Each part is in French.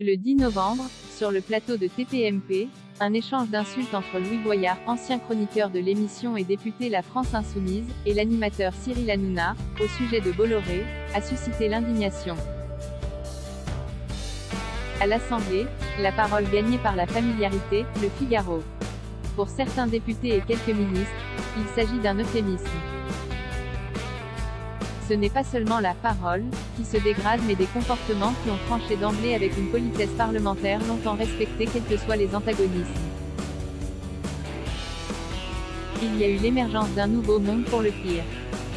Le 10 novembre, sur le plateau de TPMP, un échange d'insultes entre Louis Boyard, ancien chroniqueur de l'émission et député La France Insoumise, et l'animateur Cyril Hanouna, au sujet de Bolloré, a suscité l'indignation. À l'Assemblée, la parole gagnée par la familiarité, Le Figaro. Pour certains députés et quelques ministres, il s'agit d'un euphémisme. Ce n'est pas seulement la parole qui se dégrade mais des comportements qui ont tranché d'emblée avec une politesse parlementaire longtemps respectée quels que soient les antagonismes. Il y a eu l'émergence d'un nouveau monde pour le pire.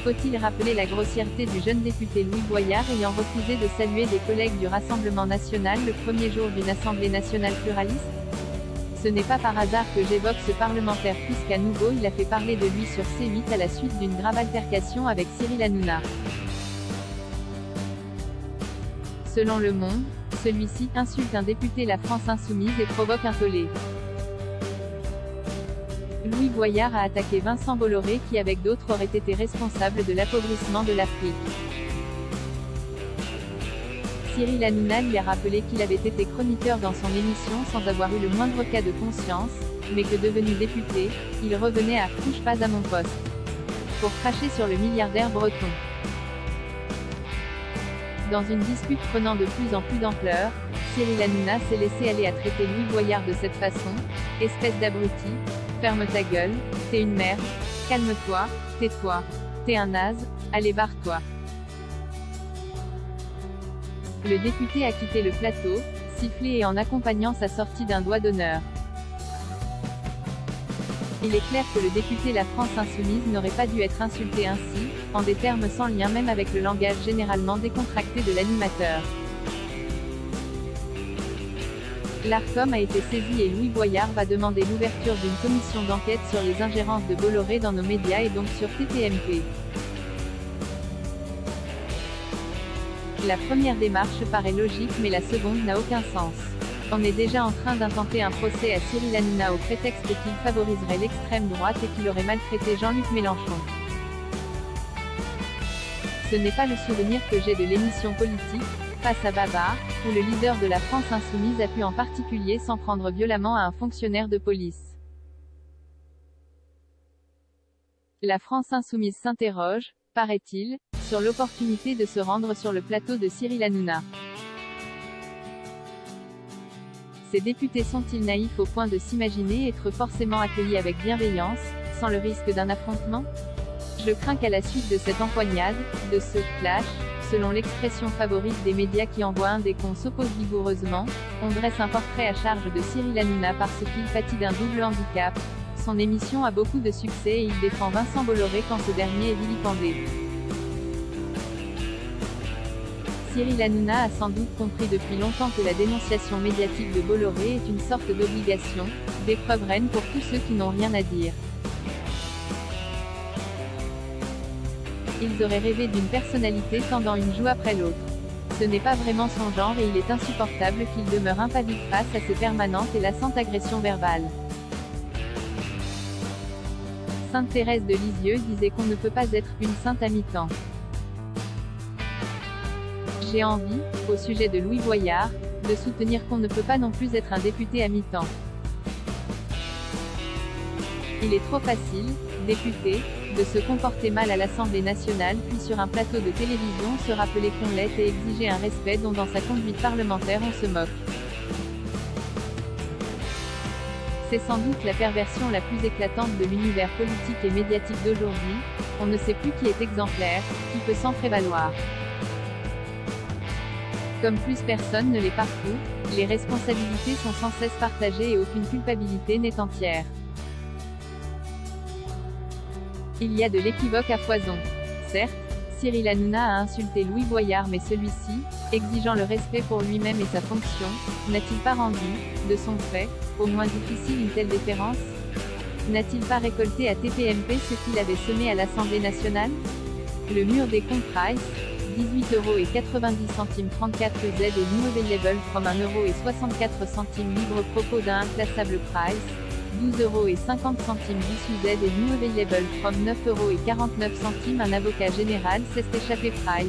Faut-il rappeler la grossièreté du jeune député Louis Boyard ayant refusé de saluer des collègues du Rassemblement national le premier jour d'une Assemblée nationale pluraliste? Ce n'est pas par hasard que j'évoque ce parlementaire puisqu'à nouveau il a fait parler de lui sur C8 à la suite d'une grave altercation avec Cyril Hanouna. Selon Le Monde, celui-ci insulte un député La France Insoumise et provoque un tollé. Louis Boyard a attaqué Vincent Bolloré qui avec d'autres aurait été responsable de l'appauvrissement de l'Afrique. Cyril Hanouna lui a rappelé qu'il avait été chroniqueur dans son émission sans avoir eu le moindre cas de conscience, mais que devenu député, il revenait à « touche pas à mon poste » pour cracher sur le milliardaire breton. Dans une dispute prenant de plus en plus d'ampleur, Cyril Hanouna s'est laissé aller à traiter Louis Boyard de cette façon: « Espèce d'abruti, ferme ta gueule, t'es une merde, calme-toi, tais-toi, t'es un naze, allez barre-toi ». Le député a quitté le plateau, sifflé et en accompagnant sa sortie d'un doigt d'honneur. Il est clair que le député La France Insoumise n'aurait pas dû être insulté ainsi, en des termes sans lien même avec le langage généralement décontracté de l'animateur. L'Arcom a été saisi et Louis Boyard va demander l'ouverture d'une commission d'enquête sur les ingérences de Bolloré dans nos médias et donc sur TPMP. La première démarche paraît logique mais la seconde n'a aucun sens. On est déjà en train d'intenter un procès à Cyril Hanouna au prétexte qu'il favoriserait l'extrême droite et qu'il aurait maltraité Jean-Luc Mélenchon. Ce n'est pas le souvenir que j'ai de l'émission politique, Face à Baba, où le leader de La France Insoumise a pu en particulier s'en prendre violemment à un fonctionnaire de police. La France Insoumise s'interroge, paraît-il, sur l'opportunité de se rendre sur le plateau de Cyril Hanouna. Ces députés sont-ils naïfs au point de s'imaginer être forcément accueillis avec bienveillance, sans le risque d'un affrontement? Je crains qu'à la suite de cette empoignade, de ce « clash », selon l'expression favorite des médias qui envoient un des qu'on s'oppose vigoureusement, on dresse un portrait à charge de Cyril Hanouna parce qu'il pâtit d'un double handicap. Son émission a beaucoup de succès et il défend Vincent Bolloré quand ce dernier est vilipendé. Cyril Hanouna a sans doute compris depuis longtemps que la dénonciation médiatique de Bolloré est une sorte d'obligation, d'épreuve reine pour tous ceux qui n'ont rien à dire. Ils auraient rêvé d'une personnalité tendant une joue après l'autre. Ce n'est pas vraiment son genre et il est insupportable qu'il demeure impassible face à ces permanentes et lassantes agressions verbales. Sainte Thérèse de Lisieux disait qu'on ne peut pas être une sainte à mi-temps. J'ai envie, au sujet de Louis Boyard, de soutenir qu'on ne peut pas non plus être un député à mi-temps. Il est trop facile, député, de se comporter mal à l'Assemblée nationale puis sur un plateau de télévision se rappeler qu'on l'est et exiger un respect dont dans sa conduite parlementaire on se moque. C'est sans doute la perversion la plus éclatante de l'univers politique et médiatique d'aujourd'hui, on ne sait plus qui est exemplaire, qui peut s'en prévaloir. Comme plus personne ne l'est partout, les responsabilités sont sans cesse partagées et aucune culpabilité n'est entière. Il y a de l'équivoque à foison. Certes, Cyril Hanouna a insulté Louis Boyard mais celui-ci, exigeant le respect pour lui-même et sa fonction, n'a-t-il pas rendu, de son fait, au moins difficile une telle déférence? N'a-t-il pas récolté à TPMP ce qu'il avait semé à l'Assemblée nationale? Le mur des comptes Price, 18,90 € 34 Z et New Available from 1,64 € libre propos d'un inclassable Price, 12,50 € 18 Z et New Available from 9,49 € un avocat général s'est échappé Price.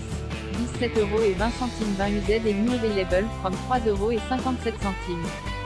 17,20 € 20 UZ et new available from 3,57 €.